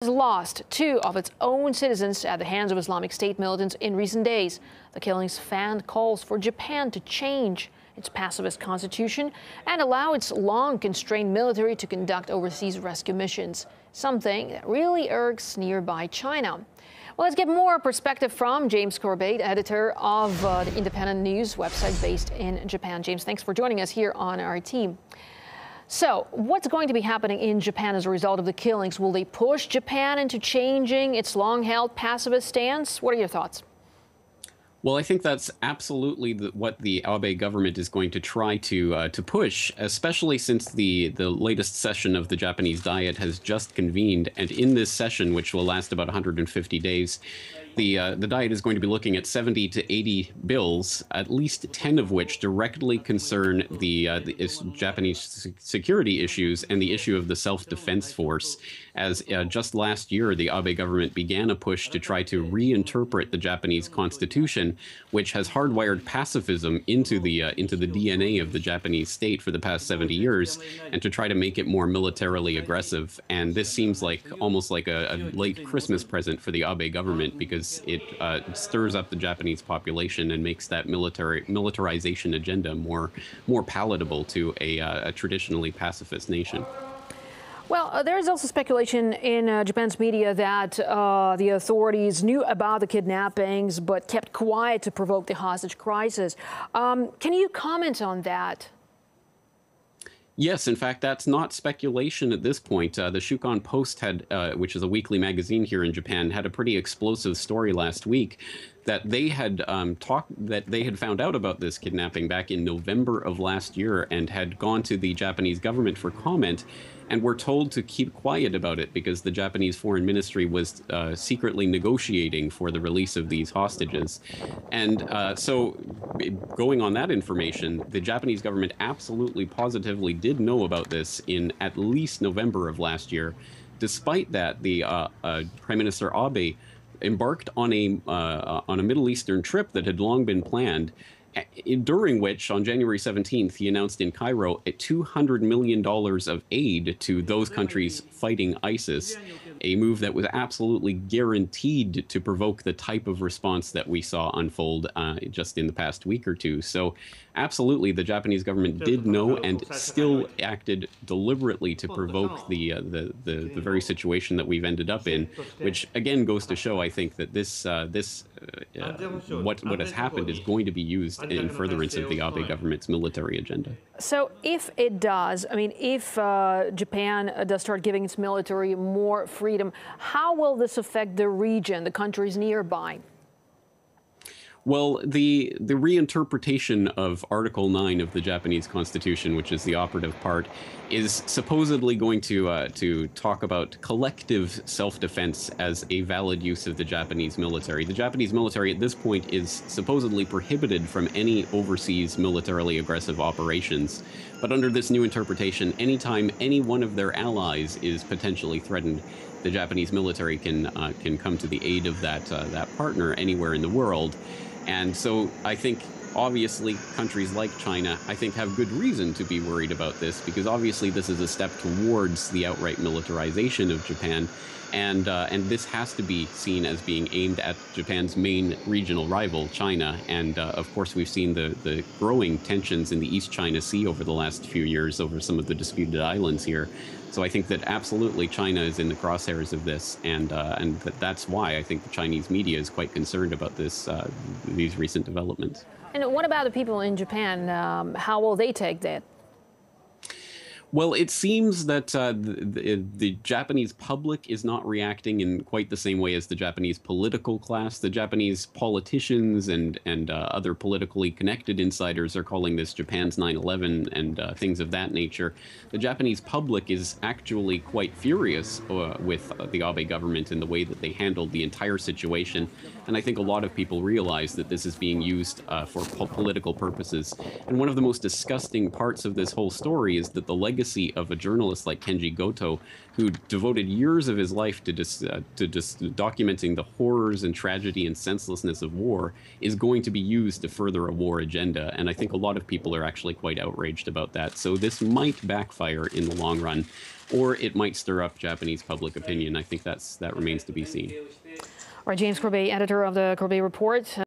Has lost two of its own citizens at the hands of Islamic State militants in recent days. The killings fanned calls for Japan to change its pacifist constitution and allow its long-constrained military to conduct overseas rescue missions, something that really irks nearby China. Well, let's get more perspective from James Corbett, editor of the independent news website based in Japan. James, thanks for joining us here on our team. So, what's going to be happening in Japan as a result of the killings? Will they push Japan into changing its long-held pacifist stance? What are your thoughts? Well, I think that's absolutely what the Abe government is going to try to push, especially since the latest session of the Japanese Diet has just convened, and in this session, which will last about 150 days, the Diet is going to be looking at 70 to 80 bills, at least 10 of which directly concern the Japanese security issues and the issue of the self-defense force. As just last year, the Abe government began a push to try to reinterpret the Japanese constitution, which has hardwired pacifism into the DNA of the Japanese state for the past 70 years, and to try to make it more militarily aggressive. And this seems like almost like a late Christmas present for the Abe government, because it stirs up the Japanese population and makes that militarization agenda more palatable to a traditionally pacifist nation. Well, there is also speculation in Japan's media that the authorities knew about the kidnappings but kept quiet to provoke the hostage crisis. Can you comment on that? Yes, in fact, that's not speculation at this point. The Shukan Post had, which is a weekly magazine here in Japan, had a pretty explosive story last week that they had found out about this kidnapping back in November of last year and had gone to the Japanese government for comment, and were told to keep quiet about it because the Japanese Foreign Ministry was secretly negotiating for the release of these hostages. And so going on that information, the Japanese government absolutely positively did know about this in at least November of last year. Despite that, the Prime Minister Abe embarked on a Middle Eastern trip that had long been planned, during which, on January 17th, he announced in Cairo $200 million of aid to those countries fighting ISIS, a move that was absolutely guaranteed to provoke the type of response that we saw unfold just in the past week or two. So absolutely, the Japanese government did know and still acted deliberately to provoke the very situation that we've ended up in, which again goes to show, I think, that what has happened is going to be used in furtherance of the Abe government's military agenda. So if it does, I mean, if Japan does start giving its military more freedom, how will this affect the region, the countries nearby? Well, the reinterpretation of Article 9 of the Japanese Constitution, which is the operative part, is supposedly going to talk about collective self-defense as a valid use of the Japanese military. The Japanese military at this point is supposedly prohibited from any overseas militarily aggressive operations. But under this new interpretation, anytime any one of their allies is potentially threatened, the Japanese military can come to the aid of that partner anywhere in the world. And so I think, obviously, countries like China, I think, have good reason to be worried about this, because obviously this is a step towards the outright militarization of Japan. And this has to be seen as being aimed at Japan's main regional rival, China. And of course, we've seen the growing tensions in the East China Sea over the last few years over some of the disputed islands here. So I think that absolutely China is in the crosshairs of this, and that's why I think the Chinese media is quite concerned about these recent developments. And what about the people in Japan? How will they take that? Well, it seems that the Japanese public is not reacting in quite the same way as the Japanese political class. The Japanese politicians and other politically connected insiders are calling this Japan's 9/11 and things of that nature. The Japanese public is actually quite furious with the Abe government and the way that they handled the entire situation. And I think a lot of people realize that this is being used for political purposes. And one of the most disgusting parts of this whole story is that the legacy of a journalist like Kenji Goto, who devoted years of his life to documenting the horrors and tragedy and senselessness of war, is going to be used to further a war agenda. And I think a lot of people are actually quite outraged about that. So this might backfire in the long run. or it might stir up Japanese public opinion. I think that remains to be seen. All right, James Corbet, editor of the Corbet Report.